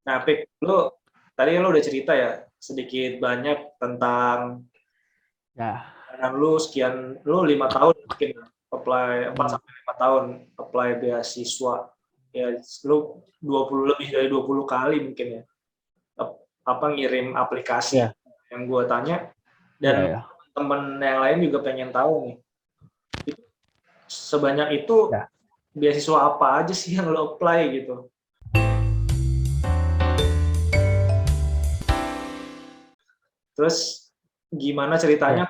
Nah, Pik, tadi lu udah cerita ya sedikit banyak tentang Ya. lu sekian, lu 5 tahun mungkin apply 4 Hmm. sampai 5 tahun apply beasiswa. Ya, lu 20 lebih dari 20 kali mungkin ya. Apa ngirim aplikasi Ya. yang gua tanya Ya. dan Ya. temen yang lain juga pengen tahu nih. Sebanyak itu Ya. beasiswa apa aja sih yang lo apply gitu? Terus gimana ceritanya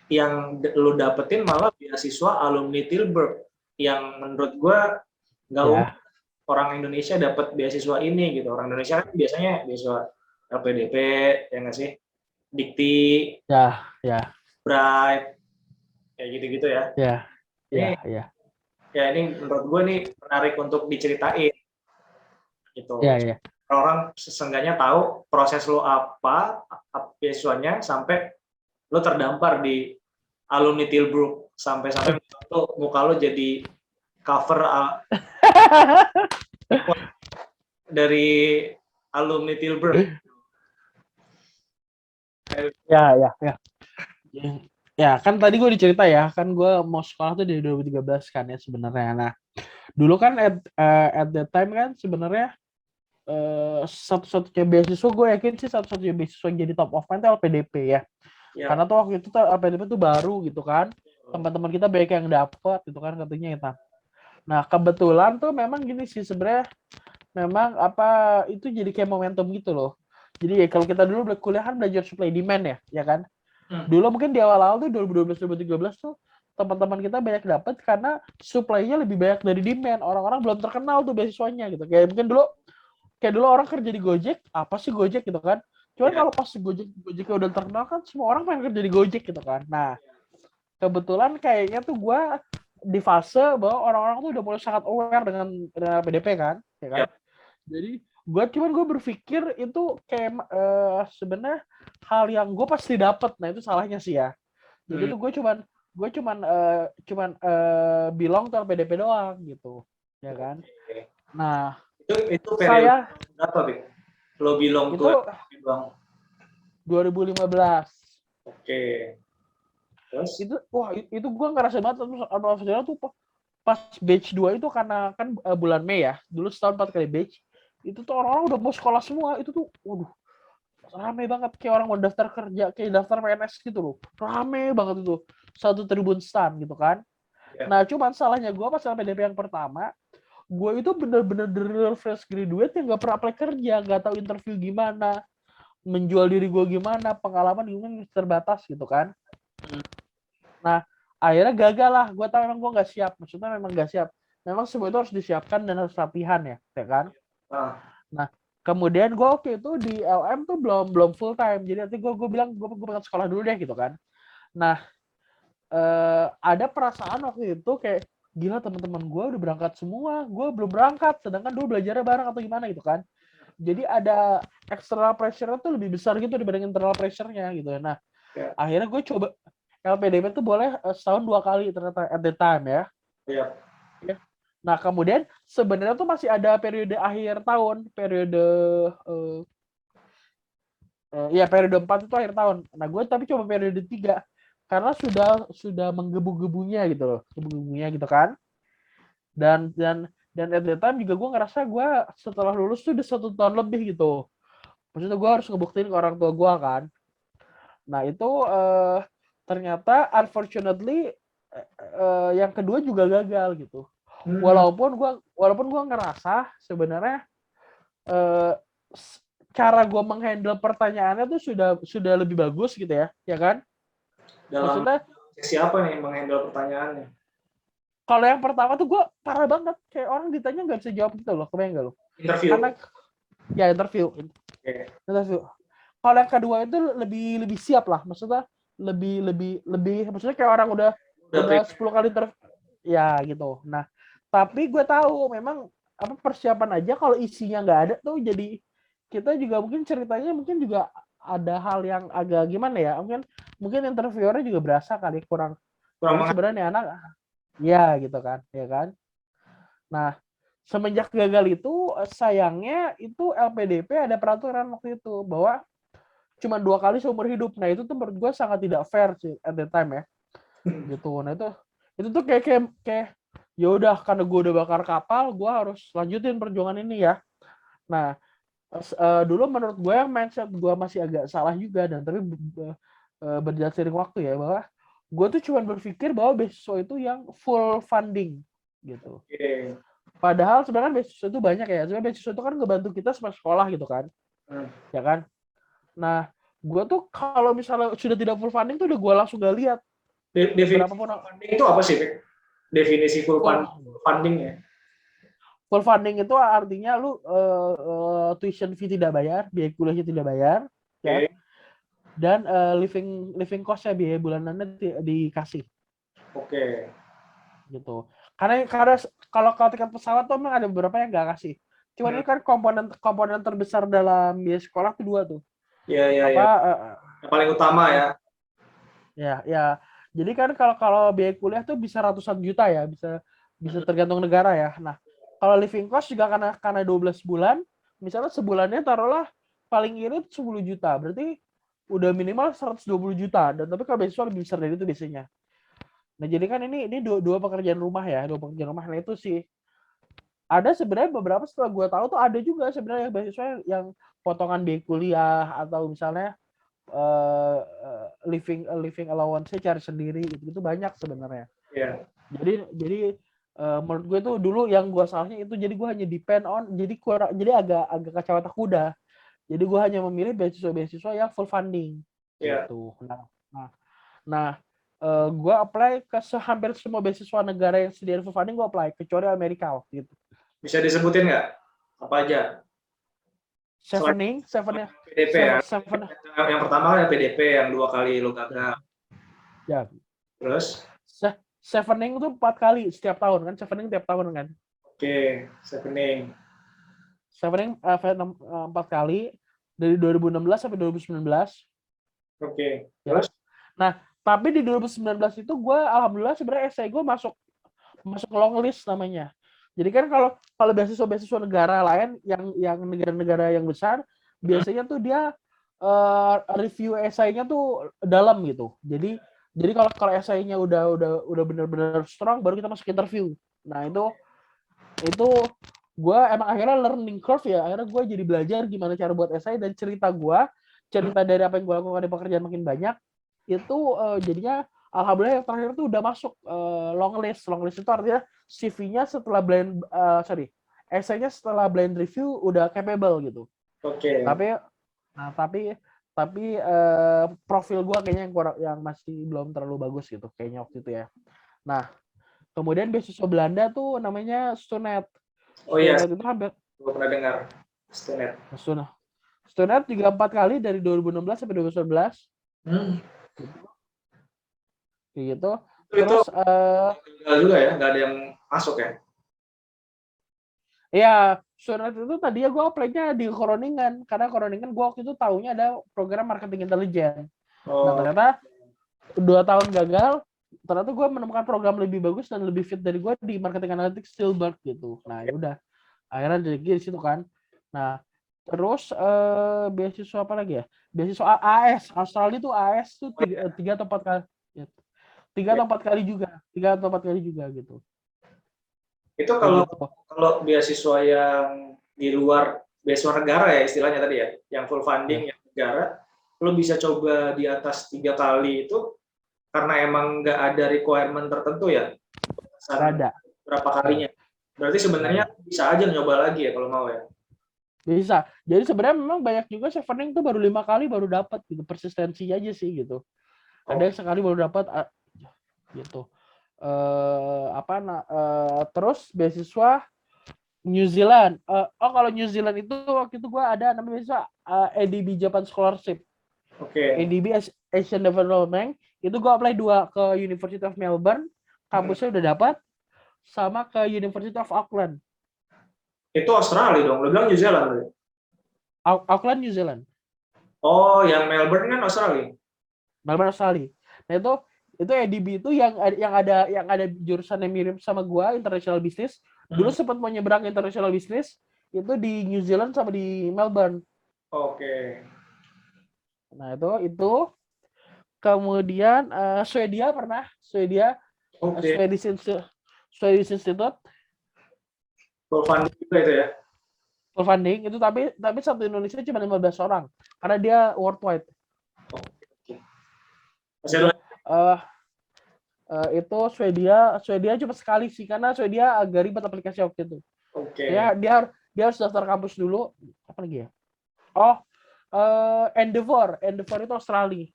Ya. yang lu dapetin malah beasiswa alumni Tilburg yang menurut gue nggak umum Ya. orang Indonesia dapat beasiswa ini gitu. Orang Indonesia kan biasanya beasiswa LPDP, ya nggak sih? Dikti, Ya. Ya. Bright, kayak gitu-gitu ya. Ya. Ini Ya. Ya. ini menurut gue nih menarik untuk diceritain gitu. Ya. Ya. Orang seenggaknya tahu proses lo apa beasiswanya sampai lo terdampar di alumni Tilburg sampai muka lo jadi cover dari alumni Tilburg. Ya. Ya. Ya. Ya, kan tadi gue dicerita ya, kan gue mau sekolah tuh dari 2013 kan ya sebenarnya. Nah, dulu kan at that time kan sebenarnya satu-satunya beasiswa gue yakin sih satu-satunya beasiswa yang jadi top of mind itu LPDP ya. Ya, Karena tuh waktu itu tuh LPDP tuh baru gitu kan. Teman-teman kita banyak yang dapet gitu kan katanya kita. Nah, kebetulan tuh memang gini sih sebenarnya memang apa itu jadi kayak momentum gitu loh. Jadi ya kalau kita dulu kuliah kan belajar supply demand ya kan. Dulu mungkin di awal-awal tuh 2012 2013 tuh teman-teman kita banyak dapat karena supply-nya lebih banyak dari demand. Orang-orang belum terkenal tuh beasiswanya gitu. Kayak dulu orang kerja di Gojek, apa sih Gojek gitu kan. Cuman ya, kalau pas Gojeknya udah terkenal kan semua orang pengen kerja di Gojek gitu kan. Nah, kebetulan kayaknya tuh gue di fase bahwa orang-orang tuh udah mulai sangat aware dengan PDP kan, ya kan. ya. Jadi gue berpikir itu kayak sebenarnya hal yang gue pasti dapet. Nah itu salahnya sih ya. Jadi tuh gue cuman bilang ke PDP doang gitu, ya kan. Nah Itu periode saya berapa, Bik? Lo bilang itu tuh bilang 2015 oke. Terus itu gue ngerasa banget atmosfernya tuh pas batch 2 itu karena kan bulan Mei ya, dulu setahun 4 kali batch, itu tuh orang-orang udah mau sekolah semua, itu tuh waduh rame banget kayak orang mau daftar kerja kayak daftar PNS gitu loh, rame banget itu 1.000 stand gitu kan. ya, Nah cuman salahnya gue pas PDP yang pertama, gue itu bener-bener fresh graduate yang gak pernah apply kerja, gak tahu interview gimana, menjual diri gue gimana, pengalaman gimana terbatas gitu kan. Nah akhirnya gagal lah, gue tahu memang gue nggak siap, maksudnya memang nggak siap, memang semua itu harus disiapkan dan harus latihan ya kan. Nah kemudian gue oke itu di LM tuh belum belum full time, jadi nanti gue bilang gue pengen sekolah dulu deh gitu kan. Nah ada perasaan waktu itu kayak gila teman-teman gue udah berangkat semua, gue belum berangkat, sedangkan dulu belajarnya bareng atau gimana gitu kan. Jadi ada external pressure tuh lebih besar gitu dibanding internal pressure-nya gitu. Nah ya, akhirnya gue coba LPDP tuh boleh setahun 2 kali ternyata at the time ya. ya. Nah kemudian sebenarnya tuh masih ada periode akhir tahun, periode ya periode 4 itu akhir tahun. Nah gue tapi coba periode 3 karena sudah menggebu-gebunya gitu loh, gebu-gebunya gitu kan. Dan at the time juga gue ngerasa gue setelah lulus tuh udah 1 tahun lebih gitu. Maksudnya gue harus ngebuktiin ke orang tua gue kan. Nah itu ternyata unfortunately yang kedua juga gagal gitu. Walaupun gue ngerasa sebenarnya cara gue menghandle pertanyaannya tuh sudah lebih bagus gitu ya kan. Dalam Maksudnya siapa nih mengendal pertanyaannya? kalau yang pertama tuh gue parah banget, kayak orang ditanya nggak bisa jawab gitu loh, kebayang nggak lo? Karena Interview. ya interview. Kalau yang kedua itu lebih siap lah, maksudnya lebih maksudnya kayak orang udah 10 kali ya gitu. Nah tapi gue tahu memang apa persiapan aja kalau isinya nggak ada tuh jadi kita juga mungkin ceritanya mungkin juga ada hal yang agak gimana ya, mungkin interviewernya juga berasa kali kurang kurang sebenarnya anak ya gitu kan ya kan. Nah semenjak gagal itu sayangnya itu LPDP ada peraturan waktu itu bahwa cuma 2 kali seumur hidup. Nah itu tuh menurut gue sangat tidak fair sih at the time ya gitu. Nah itu tuh kayak ya udah karena gue udah bakar kapal, gue harus lanjutin perjuangan ini ya. Nah dulu menurut gue yang mindset gue masih agak salah juga, dan tapi berjalan seiring waktu ya, bahwa gue tuh cuma berpikir bahwa beasiswa itu yang full funding gitu. Oke. Padahal sebenarnya beasiswa itu banyak ya. Sebenarnya beasiswa itu kan ngebantu kita semasa sekolah gitu kan, ya kan. Nah, gue tuh kalau misalnya sudah tidak full funding tuh udah gue langsung gak lihat Definisi berapa pun funding itu apa sih, Pik? Definisi full full funding ya? full funding itu artinya lu tuition fee tidak bayar, biaya kuliahnya tidak bayar, ya. Oke. Dan living cost-nya, biaya bulanannya dikasih Oke. gitu. Karena kalau tiket pesawat tuh memang ada beberapa yang nggak kasih. Cuman ini kan komponen terbesar dalam biaya sekolah tuh 2 tuh. Iya, iya, Apa iya. Yang paling utama ya. ya. Jadi kan kalau biaya kuliah tuh bisa ratusan juta ya, bisa tergantung negara ya. Nah, kalau living cost juga karena 12 bulan, misalnya sebulannya taruhlah paling irit 10 juta, berarti udah minimal 120 juta. Dan tapi kalau beasiswa lebih besar dari itu biasanya. Nah, jadi kan ini dua pekerjaan rumah ya, dua pekerjaan rumah. Nah, itu sih ada sebenarnya beberapa, setelah gue tahu tuh ada juga sebenarnya beasiswa yang potongan biaya kuliah, atau misalnya living allowance-nya cari sendiri gitu banyak sebenarnya. Iya. Jadi menurut gue tuh dulu yang gue salahnya itu, jadi gue hanya depend on, jadi agak kacau otak kuda. Jadi gue hanya memilih beasiswa yang full funding Iya. gitu. Nah, gue apply ke hampir semua beasiswa negara yang sediain full funding, gue apply kecuali Amerika waktu itu. Bisa disebutin nggak? Apa aja? Chevening PDP ya. Yang pertama kan PDP yang 2 kali lo gagal. ya. Terus? Chevening itu 4 kali setiap tahun kan, Chevening tiap tahun kan. Oke, Chevening 4 kali dari 2016 sampai 2019. Oke. Ya. Terus? Nah, tapi di 2019 itu gue alhamdulillah sebenarnya essay gue masuk long list namanya. Jadi kan kalau beasiswa negara lain yang negara-negara yang besar, biasanya tuh dia review essay-nya tuh dalam gitu. Jadi kalau essay-nya udah benar-benar strong, baru kita masuk interview. Nah, itu gue emang akhirnya learning curve ya. Akhirnya gue jadi belajar gimana cara buat essay, dan cerita dari apa yang gue lakukan di pekerjaan makin banyak, itu jadinya alhamdulillah yang terakhir tuh udah masuk long list. Long list itu artinya CV-nya setelah essay-nya setelah blind review udah capable gitu. Oke. Tapi profil gue kayaknya yang masih belum terlalu bagus gitu kayaknya waktu itu ya. Nah, kemudian beasiswa Belanda tuh namanya Stunet. Oh iya, Stunet itu hampir gue pernah dengar. Stunet. Stunet 3-4 kali dari 2016 sampai 2019. Kayak gitu. Terus gagal juga ya, nggak ada yang masuk ya? ya, Stunet itu tadinya gue apply-nya di Groningen, karena Groningen gue waktu itu taunya ada program marketing intelijen. Nah, ternyata 2 tahun gagal, ternyata gue menemukan program lebih bagus dan lebih fit dari gue di marketing analytics Tilburg gitu. Nah, ya udah, akhirnya di situ kan. Nah, terus beasiswa apa lagi ya? Beasiswa AS, Australia tuh AS tuh 3 atau 4 kali. 3 atau 4 kali juga gitu. Itu kalau beasiswa yang di luar, beasiswa negara ya istilahnya tadi ya, yang full funding yang negara, lo bisa coba di atas 3 kali itu karena emang nggak ada requirement tertentu ya? Ada. Berapa kalinya? Berarti sebenarnya bisa aja nyoba lagi ya kalau mau ya? Bisa. Jadi sebenarnya memang banyak juga Chevening tuh baru 5 kali baru dapat gitu, persistensi aja sih gitu. Ada yang sekali baru dapat gitu. Terus beasiswa New Zealand. Kalau New Zealand itu waktu itu gue ada namanya beasiswa ADB Japan Scholarship. Oke. ADB Asian Development itu gue apply 2 ke University of Melbourne, kampusnya udah dapat, sama ke University of Auckland. Itu Australia dong, lo bilang New Zealand. Auckland New Zealand. Oh, yang Melbourne kan Australia. Melbourne Australia. Nah itu ADB itu yang ada jurusan yang mirip sama gua, international business, Dulu sempat mau nyebrang international business itu di New Zealand sama di Melbourne. Oke. Nah itu kemudian Swedia pernah Oke. Swedish Institute Full funding juga itu ya. full funding itu, tapi satu Indonesia cuma 15 orang karena dia worldwide. Oke. Masih Itu, ada itu Swedia cuma sekali sih karena Swedia agak ribet aplikasi waktu itu. Oke. Dia harus daftar kampus dulu. Apa lagi ya? Oh, Endeavour itu Australia.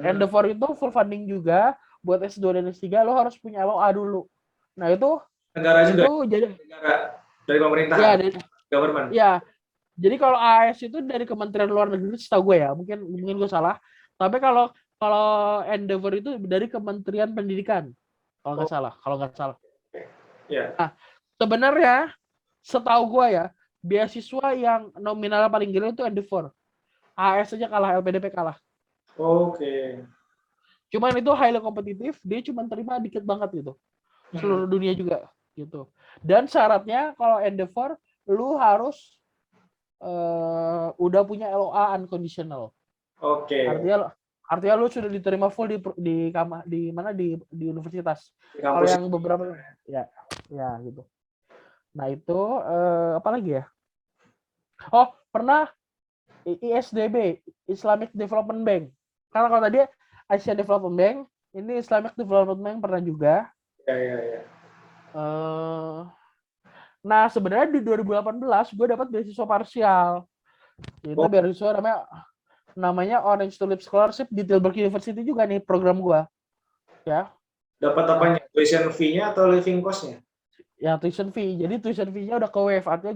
Endeavour itu full funding juga buat S2 dan S3, lo harus punya LOA dulu. Nah, itu Negara juga. itu jadi Negara dari pemerintah. ya, Government. ya. Jadi kalau AS itu dari Kementerian Luar Negeri, setahu gue ya, mungkin gue salah. Tapi kalau Endeavour itu dari Kementerian Pendidikan, kalau nggak salah. Ya. Nah, sebenarnya setahu gue ya, beasiswa yang nominalnya paling gede itu Endeavour. AS aja kalah, LPDP kalah. Oke. Cuman itu highly kompetitif, dia cuma terima dikit banget gitu. Seluruh dunia juga gitu. Dan syaratnya kalau Endeavour lu harus udah punya LOA unconditional. Oke. Artinya lu sudah diterima full di mana di universitas. Kalau yang beberapa ya gitu. Nah, itu apa lagi ya? Oh, pernah ISDB, Islamic Development Bank. Karena kalau tadi Asia Development Bank, ini Islamic Development Bank pernah juga. Ya. Nah, sebenarnya di 2018 gue dapat beasiswa parsial. Itu beasiswa namanya Orange Tulip Scholarship di Tilburg University juga nih program gue. Ya. Dapat apanya? Tuition fee-nya atau living cost-nya? Ya, tuition fee. Jadi tuition fee-nya udah ke waive. Artinya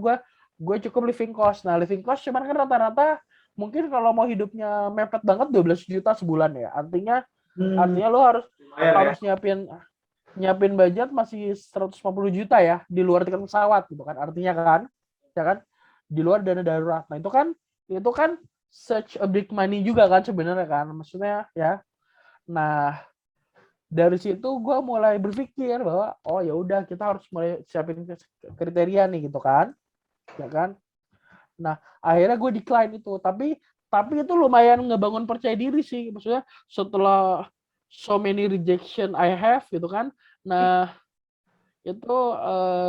gue cukup living cost. Nah, living cost cuman kan rata-rata mungkin kalau mau hidupnya mepet banget 12 juta sebulan ya. Artinya lo harus nyiapin budget masih 150 juta ya di luar tiket pesawat gitu kan. Artinya kan, ya kan, di luar dana darurat. Nah, itu kan such a big money juga kan sebenarnya kan. Maksudnya ya. Nah, dari situ gue mulai berpikir bahwa oh ya udah kita harus mulai siapin kriteria nih gitu kan, ya kan. Nah, akhirnya gue decline itu, tapi itu lumayan ngebangun percaya diri sih, maksudnya setelah so many rejection I have gitu kan. Nah, itu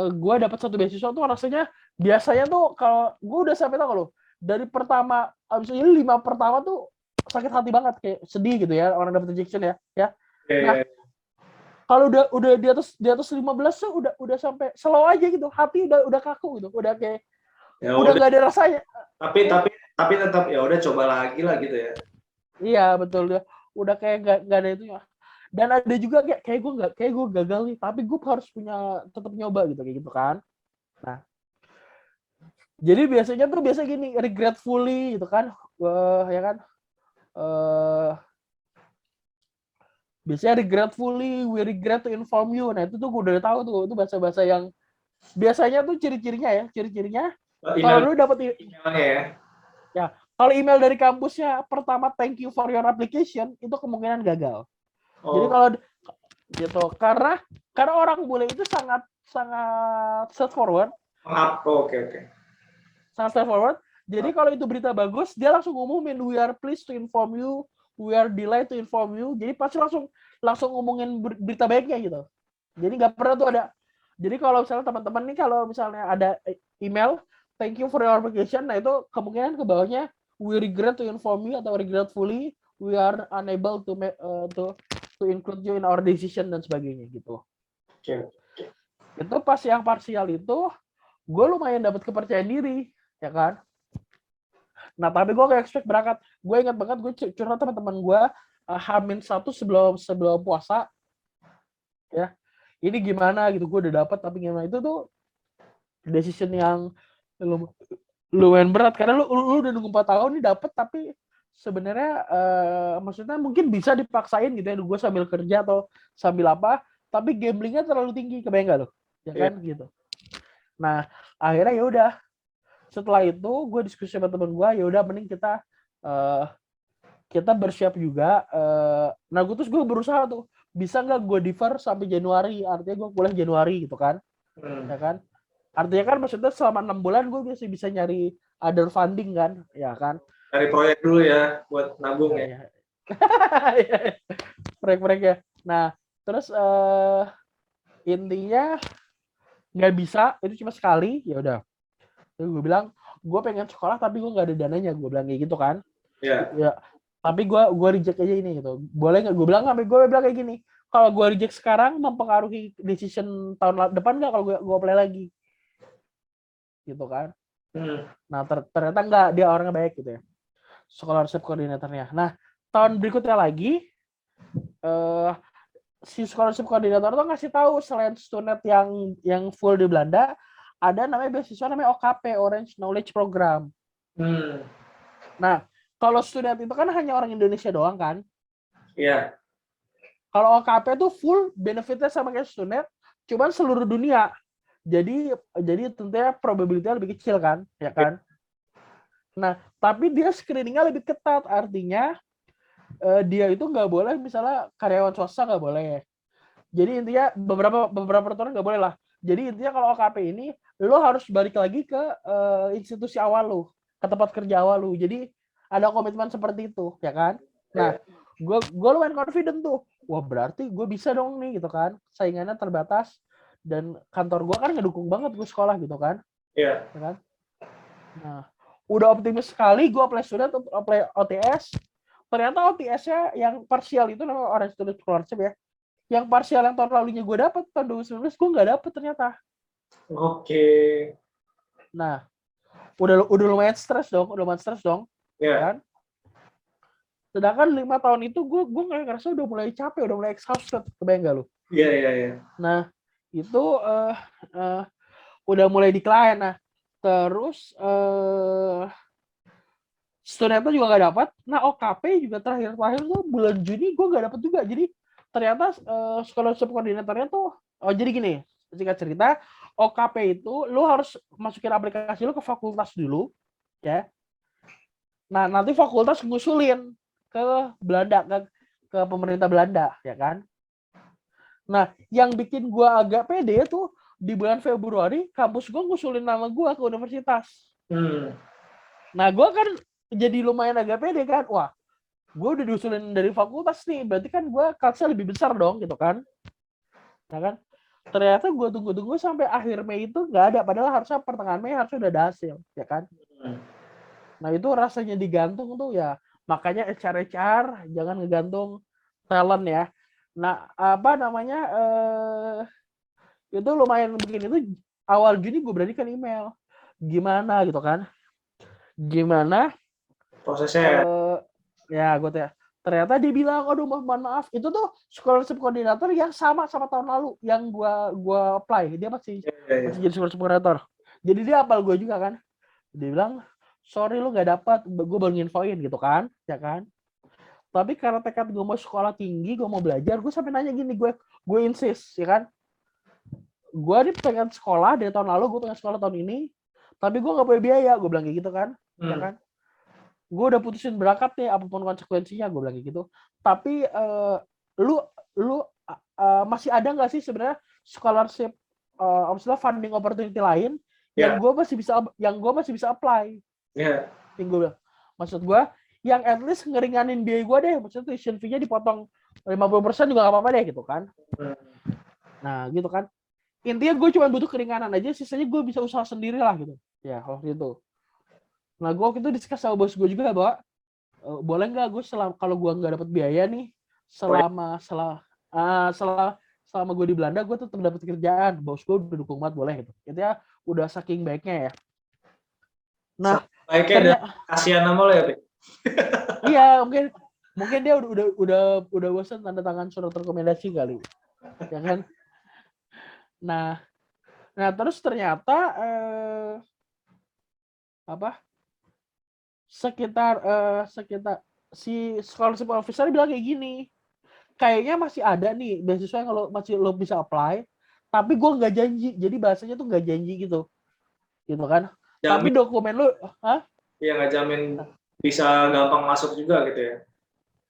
gue dapat satu beasiswa tuh rasanya biasanya tuh kalau gue udah sampai tahu loh dari pertama, abis ini 5 pertama tuh sakit hati banget, kayak sedih gitu ya orang dapat rejection ya. Nah, kalau udah di atas 15 tuh udah sampai slow aja gitu, hati udah kaku gitu, udah kayak ya, udah nggak ada rasanya. Tapi tetap ya udah coba lagi lah gitu ya. Iya betul, udah kayak nggak ada itu ya. Dan ada juga kayak gue gagal nih, tapi gue harus tetap nyoba gitu kayak gitu kan. Nah, jadi biasanya gini, regretfully gitu kan, ya kan. Biasanya regretfully, we regret to inform you. Nah, itu tuh gue udah tahu tuh, itu bahasa-bahasa yang biasanya tuh ciri-cirinya kalau lu dapat emailnya ya, kalau email dari kampusnya pertama thank you for your application, itu kemungkinan gagal. Jadi kalau gitu, karena orang bule itu sangat straightforward. Oke. Sangat straightforward. Jadi kalau itu berita bagus, dia langsung ngumumin we are pleased to inform you, we are delighted to inform you. Jadi pasti langsung ngomongin berita baiknya gitu. Jadi nggak pernah tuh ada. Jadi kalau misalnya teman-teman nih, kalau misalnya ada email thank you for your application, nah itu kemungkinan ke bawahnya we regret to inform you atau regretfully we are unable to include you in our decision dan sebagainya gitu. Itu pas yang parsial itu gue lumayan dapat kepercayaan diri, ya kan. Nah, tapi gue gak expect berangkat. Gue ingat banget gue curhat teman-teman gue H-1 sebelum puasa. Ya. Ini gimana gitu, gue udah dapat tapi gimana. Itu tuh decision yang lumayan berat karena lu udah nunggu 4 tahun nih dapet, tapi sebenarnya maksudnya mungkin bisa dipaksain gitu ya, gue sambil kerja atau sambil apa, tapi gamblingnya terlalu tinggi, kebayang gak lo? Ya kan gitu. Nah, akhirnya ya udah. Setelah itu gue diskusi sama teman gue, ya udah mending kita bersiap juga. Nah, gue berusaha tuh bisa nggak gue defer sampai Januari, artinya gue kuliah Januari gitu kan, ya kan. Artinya kan maksudnya selama 6 bulan gue masih bisa nyari other funding kan, ya kan? Cari proyek dulu ya buat nabung Nah, ya. ya. Proyek-proyek ya. Nah, terus intinya nggak bisa, itu cuma sekali, ya udah. Terus gue bilang, gue pengen sekolah tapi gue nggak ada dananya, gue bilang kayak gitu kan. Ya. Ya, tapi gue reject aja ini gitu. Boleh nggak? Gue bilang nggak, gue bilang kayak gini. Kalau gue reject sekarang mempengaruhi decision tahun depan nggak kalau gue apply lagi, gitu kan? Nah ternyata nggak, dia orangnya baik gitu ya. Scholarship koordinatornya. Nah tahun berikutnya lagi si scholarship koordinator tuh ngasih tahu selain student yang full di Belanda, ada namanya beasiswa namanya OKP, Orange Knowledge Program. Nah kalau student itu kan hanya orang Indonesia doang kan. Iya. Kalau OKP itu full benefitnya sama kayak student, cuman seluruh dunia. Jadi tentunya probability-nya lebih kecil kan, ya kan? Nah, tapi dia screeningnya lebih ketat, artinya dia itu nggak boleh misalnya karyawan swasta nggak boleh. Jadi intinya beberapa peraturan nggak boleh lah. Jadi intinya kalau OKP ini lo harus balik lagi ke institusi awal lo, ke tempat kerja awal lo. Jadi ada komitmen seperti itu, ya kan? Nah, gue lumayan confident tuh. Wah berarti gue bisa dong nih gitu kan. Saingannya terbatas dan kantor gue kan ngedukung banget gue sekolah gitu kan. Iya. Ya kan? Nah, udah optimis sekali gue apply student, apply OTS. Ternyata OTS-nya yang parsial itu namanya Orange Student Scholarship ya. Yang parsial yang tahun lalunya gue dapet, tahun 2019 gue nggak dapet ternyata. Oke. Nah, udah lumayan stres dong, Ya. kan? Sedangkan 5 tahun itu gue nggak ngerasa udah mulai capek, udah mulai exhausted, kebayang gak lu? Iya. Nah, itu udah mulai decline. Nah, terus studentnya juga nggak dapat. Nah, OKP juga terakhir tuh bulan Juni gue nggak dapat juga. Jadi ternyata scholarship koordinatornya tuh, jadi gini, singkat cerita, OKP itu lu harus masukin aplikasi lu ke fakultas dulu, ya. Nah, nanti fakultas ngusulin ke Belanda, ke pemerintah Belanda, ya kan. Nah, yang bikin gue agak pede tuh di bulan Februari kampus gue ngusulin nama gue ke universitas. Nah, gue kan jadi lumayan agak pede kan. Wah, gue udah diusulin dari fakultas nih, berarti kan gue kansnya lebih besar dong gitu kan. Nah kan, ternyata gue tunggu sampai akhir Mei itu nggak ada, padahal harusnya pertengahan Mei harusnya udah ada hasil, ya kan. Nah itu rasanya digantung tuh ya, makanya HR jangan ngegantung talent ya. Nah apa namanya, itu lumayan bikin itu awal Juni gue beranikan email, gimana gitu kan, gimana Prosesnya. ya gue tuh ternyata dia bilang, aduh mohon maaf, itu tuh scholarship koordinator yang sama tahun lalu yang gua apply, dia masih jadi scholarship koordinator, jadi dia apal gue juga kan. Dia bilang sorry lu nggak dapat, gue baru nginfoin gitu kan, ya kan. Tapi karena tekad gue mau sekolah tinggi, gue mau belajar, gue sampai nanya gini, gue insist ya kan, gue nih pengen sekolah dari tahun lalu, gue pengen sekolah tahun ini, tapi gue nggak punya biaya, gue bilang kayak gitu kan, ya kan. Gue udah putusin berangkat nih apapun konsekuensinya, gue bilang gitu. Tapi lu masih ada nggak sih sebenarnya scholarship funding opportunity lain yang gue masih bisa apply? Iya. Yang gue bilang, maksud gue yang at least ngeringanin biaya gue deh, maksudnya tuition fee-nya dipotong 50% juga nggak apa-apa deh gitu kan. Nah gitu kan, intinya gue cuma butuh keringanan aja, sisanya gue bisa usaha sendiri lah gitu ya waktu itu. Nah gue waktu itu diskus sama bos gue juga bahwa boleh nggak gue kalau gue nggak dapat biaya nih selama gue di Belanda, gue tetap dapat kerjaan, bos gue udah dukung banget, boleh gitu. Itu ya udah saking baiknya ya. Nah baiknya kasihan sama lo ya, Pak. Iya, mungkin dia udah bosan tanda tangan surat rekomendasi kali, ya kan. Nah terus ternyata sekitar si scholarship officer bilang kayak gini, kayaknya masih ada nih beasiswa yang masih lo bisa apply, tapi gue nggak janji, jadi bahasanya tuh nggak janji gitu kan. Jamin. Tapi dokumen lo, Iya nggak jamin bisa gampang masuk juga gitu ya.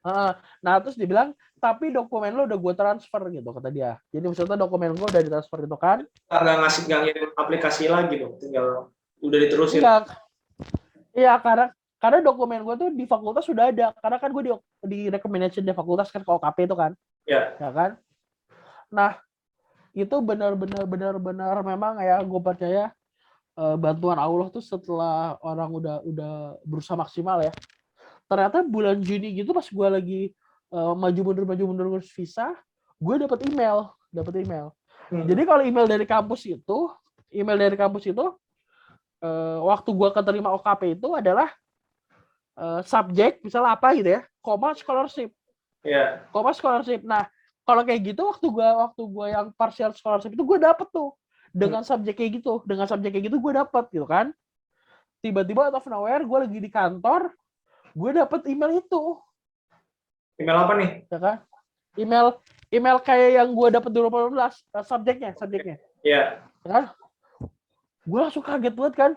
Nah, terus dibilang, tapi dokumen lo udah gue transfer gitu, kata dia. Jadi maksudnya dokumen gue udah ditransfer gitu kan. Nggak ngirim aplikasi lagi dong, tinggal udah diterusin. Enggak, iya karena dokumen gue tuh di fakultas sudah ada. Karena kan gue di recommendation di fakultas kan ke OKP itu kan. Ya. Ya kan? Nah, itu benar-benar memang ya gue percaya bantuan Allah tuh setelah orang udah berusaha maksimal ya. Ternyata bulan Juni gitu pas gue lagi maju mundur ngurus visa, gue dapat email. Jadi kalau email dari kampus itu waktu gue keterima OKP itu adalah subjek misalnya apa gitu ya, koma scholarship. Ya. Koma scholarship. Nah, kalau kayak gitu waktu gue yang partial scholarship itu gue dapet tuh dengan subjek kayak gitu gue dapet gitu kan. Tiba-tiba out of nowhere gue lagi di kantor, gue dapet email itu. Email apa nih? Ya kan? Email kayak yang gue dapet di 2018 subjeknya. Iya. Ya kan? Gue langsung kaget banget kan.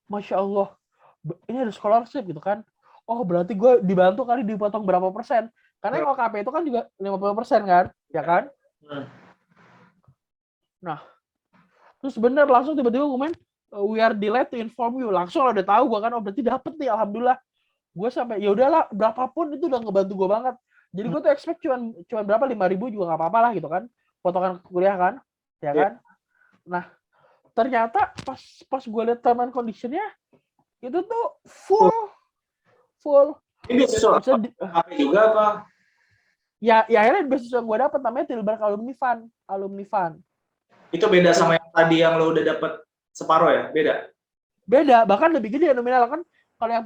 Masya Allah, ini ada scholarship gitu kan. Oh, berarti gue dibantu kali dipotong berapa persen. Karena yang OKP itu kan juga 50% kan, ya kan? Nah, terus bener langsung tiba-tiba gue main, we are delayed to inform you. Langsung udah tahu gue kan, oh berarti dapet nih, alhamdulillah. Gue sampai ya udahlah, berapapun itu udah ngebantu gue banget. Jadi gue tuh expect cuman berapa 5.000 juga nggak apa-apa lah gitu kan, potongan kuliah kan, ya kan? Nah, ternyata pas gue lihat term and conditionnya itu tuh full. Ini beasiswa apa juga apa? Ya akhirnya beasiswa gue dapet namanya Tilburg Alumni Fund. Itu beda sama yang tadi yang lo udah dapet separuh ya? Beda, bahkan lebih gede nominal kan. Kalau yang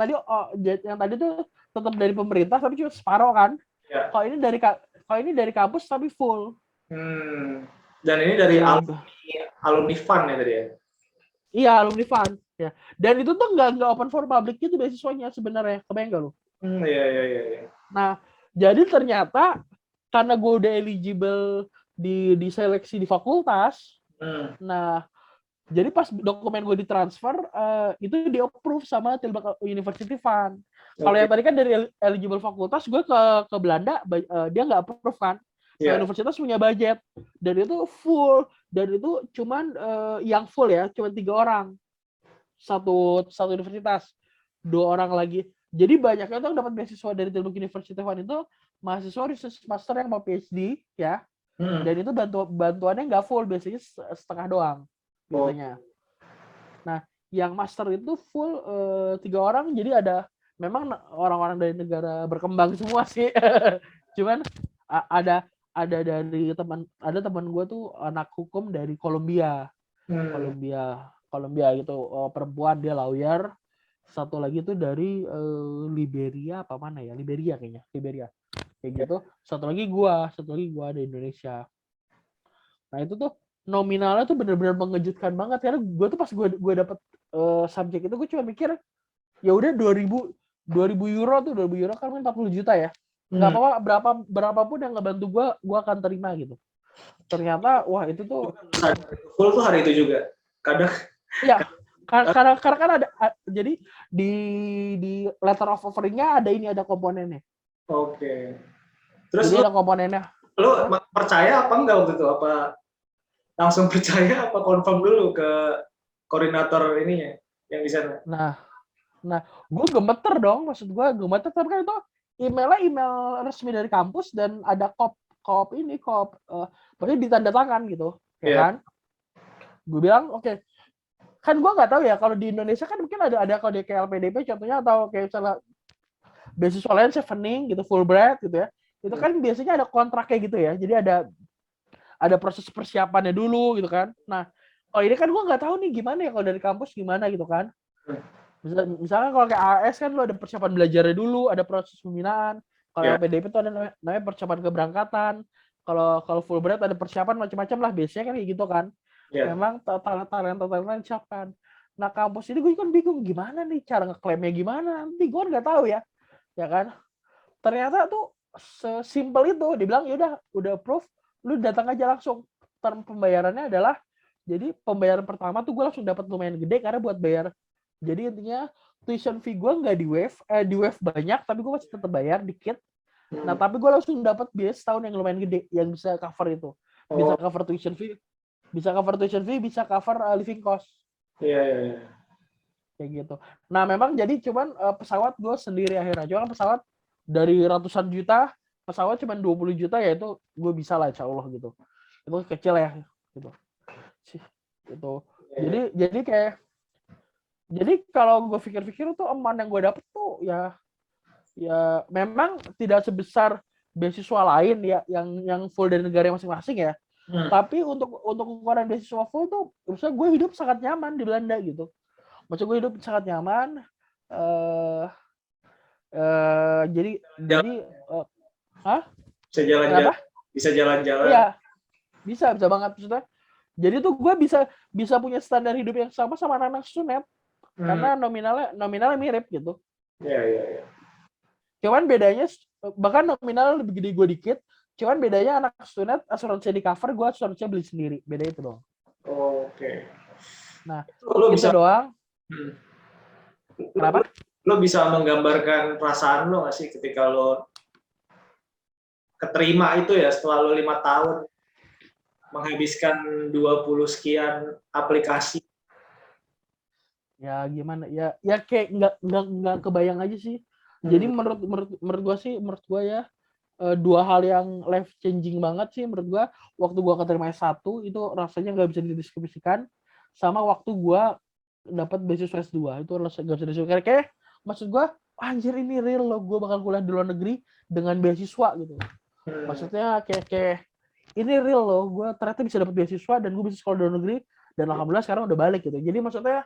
tadi tuh tetap dari pemerintah tapi cuma separuh kan. Ya. Kalau ini dari kampus tapi full. Dan ini dari alumni fund ya tadi ya? Iya, alumni fund. Ya. Dan itu tuh nggak open for public gitu beasiswanya sebenarnya. Kebayang nggak lu? Iya. Nah, jadi ternyata karena gue udah eligible di seleksi di fakultas, nah jadi pas dokumen gue ditransfer itu di approve sama Tilburg University Fund. Kalau yang tadi kan dari eligible fakultas, gue ke Belanda dia nggak approve kan. Universitas punya budget dan itu full, dan itu cuman yang full ya cuman 3 orang satu universitas, 2 orang lagi. Jadi banyaknya tuh dapat beasiswa dari Tilburg University Fund itu mahasiswa research master yang mau PhD ya. Dan itu bantuannya nggak full, biasanya setengah doang biasanya. Nah, yang master itu full 3 orang, jadi ada memang orang-orang dari negara berkembang semua sih. Cuman ada teman gue tuh anak hukum dari Kolombia. Kolombia gitu, perempuan, dia lawyer. Satu lagi tuh dari Liberia apa mana ya? Liberia kayak gitu. Satu lagi gua dari Indonesia. Nah, itu tuh nominalnya tuh benar-benar mengejutkan banget karena gue tuh pas gue dapet subjek itu gue cuma mikir ya udah 2.000 euro kan 40 juta ya, nggak apa-apa, berapapun yang ngebantu gue akan terima gitu. Ternyata wah itu tuh full tuh hari itu juga kadang ya karena kan ada jadi di letter of offeringnya ada komponennya. Oke. Terus jadi ada komponennya. Lo percaya apa enggak waktu itu? Apa langsung percaya apa confirm dulu ke koordinator ininya yang di sana? Nah, gue gemeter dong, maksud gue gemeter, tapi kan itu emailnya email resmi dari kampus dan ada maksudnya ditanda tangan gitu, ya kan? Gue bilang oke. Kan gue nggak tahu ya kalau di Indonesia kan mungkin ada kalau di KLPDP contohnya atau kayak misalnya beasiswa lain Chevening gitu, Fulbright gitu ya. Itu kan biasanya ada kontraknya gitu ya. Jadi ada proses persiapannya dulu gitu kan. Nah, ini kan gue nggak tahu nih gimana ya kalau dari kampus gimana gitu kan. Misalnya kalau kayak AS kan lo ada persiapan belajarnya dulu, ada proses pembinaan. Kalau PDP itu ada namanya persiapan keberangkatan. Kalau Fulbright ada persiapan macam-macam lah, biasanya kan kayak gitu kan. Memang talenta siapkan. Nah, kampus ini gue kan bingung gimana nih cara ngeklaimnya gimana. Nanti gue nggak tahu ya kan. Ternyata tuh sesimpel itu, dibilang ya udah approve, lu datang aja langsung. Term pembayarannya adalah, jadi pembayaran pertama tuh gue langsung dapat lumayan gede karena buat bayar. Jadi intinya tuition fee gue nggak di waive banyak, tapi gue masih tetap bayar dikit Nah, tapi gue langsung dapat biaya setahun yang lumayan gede yang bisa cover itu. Bisa Oh, cover tuition fee, bisa cover living cost iya, iya, iya. kayak gitu. Nah, memang jadi cuman pesawat gue sendiri akhirnya. Cuma pesawat dari ratusan juta, pesawat cuma 20 juta ya itu gue bisa lah insya Allah gitu. Itu kecil ya gitu. Gitu. Iya. Jadi kalau gue pikir-pikir tuh aman yang gue dapet tuh ya memang tidak sebesar beasiswa lain ya yang full dari negara masing-masing ya. Hmm. Tapi untuk ukuran beasiswa full tuh, maksudnya gue hidup sangat nyaman di Belanda gitu. Maksudnya gue hidup sangat nyaman. eh jadi Jalan, hah? bisa jalan-jalan, Kenapa? bisa jalan-jalan. Iya, bisa banget maksudnya. Jadi tuh gue bisa punya standar hidup yang sama sama anak Sunet Hmm. karena nominalnya mirip gitu. Iya, iya, iya. Cuman bedanya bahkan nominal lebih gede gue dikit. Cuman bedanya anak Sunet asuransi di cover, gue asuransi beli sendiri. Beda itu doang. Oke. Nah, Lo itu bisa, doang. hmm. lo, Kenapa? lo bisa menggambarkan perasaan lo nggak sih ketika lo keterima itu ya setelah lo 5 tahun menghabiskan 20 sekian aplikasi. Ya gimana? Ya kayak nggak kebayang aja sih. Jadi Hmm. menurut gua ya dua hal yang life changing banget sih menurut gua. Waktu gua keterima S1 itu rasanya nggak bisa dideskripsikan, sama waktu gua dapat beasiswa S2 itu rasanya nggak bisa dideskripsikan. Kayak maksud gua anjir ini real loh, gua bakal kuliah di luar negeri dengan beasiswa gitu. Hmm. Maksudnya kayak ini real loh, gue ternyata bisa dapat beasiswa dan gue bisa sekolah di luar negeri dan alhamdulillah sekarang udah balik gitu. Jadi maksudnya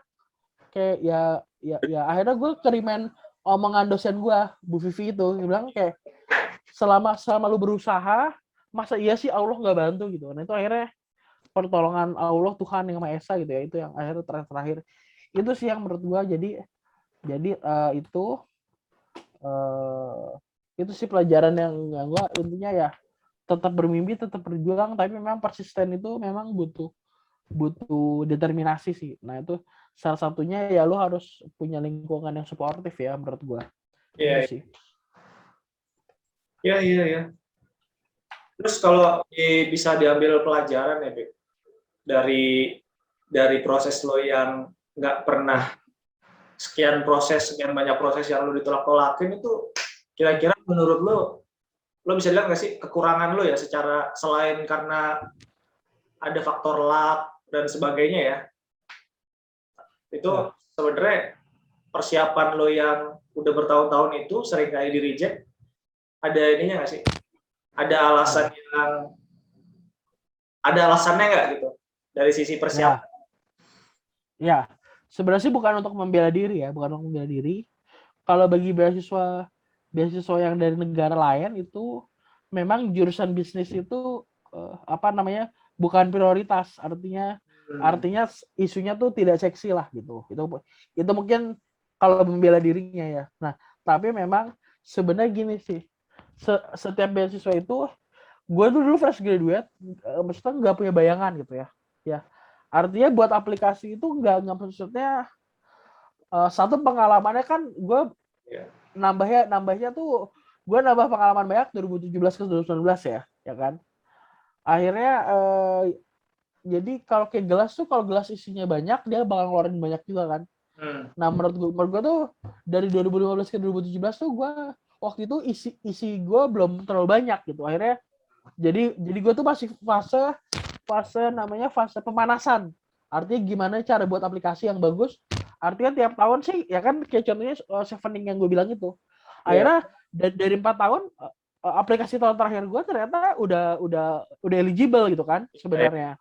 kayak ya akhirnya gue kerimen omongan dosen gue Bu Vivi itu, dia bilang kayak selama lu berusaha masa iya sih Allah nggak bantu gitu. Nah itu akhirnya pertolongan Allah Tuhan yang Maha Esa gitu ya, itu yang akhirnya terakhir itu sih yang menurut gue jadi uh, itu sih pelajaran yang gue intinya ya tetap bermimpi, tetap berjuang, tapi memang persisten itu memang butuh determinasi sih. Nah itu salah satunya ya lu harus punya lingkungan yang suportif ya menurut gua. Itu Iya, sih. iya, iya, iya. Terus kalau bisa diambil pelajaran ya, Beb, dari proses lo yang nggak pernah sekian banyak proses yang lo ditolak-tolakin itu, kira-kira menurut lo bisa lihat nggak sih kekurangan lo ya secara selain karena ada faktor luck dan sebagainya ya, itu Ya. sebenarnya persiapan lo yang udah bertahun-tahun itu sering kali di reject, ada ininya nggak sih? Ada alasan Apa? yang ada alasannya nggak gitu dari sisi persiapan? Ya. Ya. Sebenarnya sih bukan untuk membela diri ya, bukan untuk membela diri. Kalau bagi beasiswa yang dari negara lain itu memang jurusan bisnis itu apa namanya bukan prioritas, artinya Hmm. artinya isunya tuh tidak seksi lah gitu. Itu mungkin kalau membela dirinya ya. Nah tapi memang sebenarnya gini sih, setiap beasiswa itu gue tuh dulu fresh graduate, maksudnya nggak punya bayangan gitu ya artinya buat aplikasi itu nggak maksudnya satu pengalamannya kan gue Ya. nambahnya tuh gue nambah pengalaman banyak 2017 ke 2019 ya kan akhirnya jadi kalau kayak gelas tuh kalau gelas isinya banyak dia bakal ngeluarin banyak juga kan. Hmm. Nah menurut gue tuh dari 2015 ke 2017 tuh gue waktu itu isi gue belum terlalu banyak gitu akhirnya jadi gue tuh masih fase pemanasan, artinya gimana cara buat aplikasi yang bagus, artinya tiap tahun sih ya kan kayak contohnya Chevening yang gue bilang itu Ya. akhirnya dari 4 tahun aplikasi tahun terakhir gue ternyata udah eligible gitu kan sebenarnya.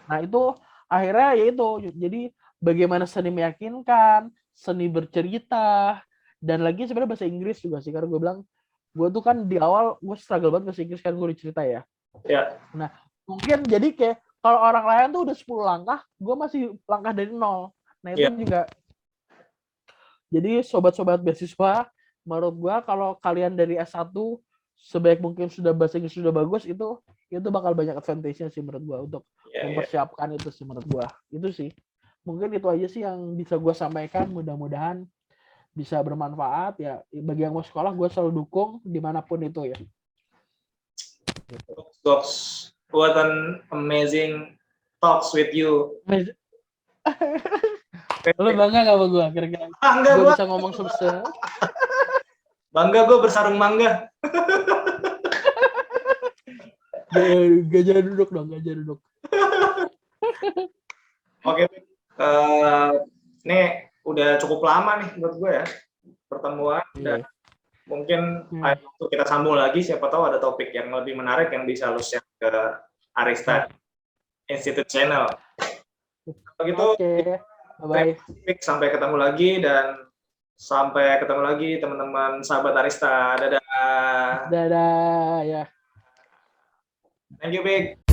Nah itu akhirnya ya itu jadi bagaimana seni meyakinkan, seni bercerita, dan lagi sebenarnya bahasa Inggris juga sih karena gue bilang gue tuh kan di awal gue struggle banget bahasa Inggris kan gue cerita ya. Ya. Nah mungkin jadi kayak kalau orang lain tuh udah 10 langkah, gue masih langkah dari 0. Nah itu Ya. juga jadi sobat-sobat beasiswa, menurut gue kalau kalian dari S1 sebaik mungkin sudah bahasa Inggris sudah bagus itu bakal banyak advantage-nya sih menurut gue untuk Ya. Ya. mempersiapkan itu sih menurut gue. Itu sih. Mungkin itu aja sih yang bisa gue sampaikan, mudah-mudahan bisa bermanfaat ya. Bagi yang mau sekolah gue selalu dukung dimanapun itu ya. Goks, what an amazing talks with you. Lu bangga gak sama gue kira-kira? Bangga Gue gue, bisa ngomong sebesar. bangga gue bersarung mangga. Gajah duduk dong, gajah duduk. Oke, ini udah cukup lama nih buat gue ya pertemuan dan mungkin untuk kita sambung lagi, siapa tahu ada topik yang lebih menarik yang bisa lu share ke Arista Institute Channel. Begitu, bye-bye. sampai ketemu lagi dan sampai ketemu lagi teman-teman sahabat Arista. Dadah. Dadah ya. Thank you, Big.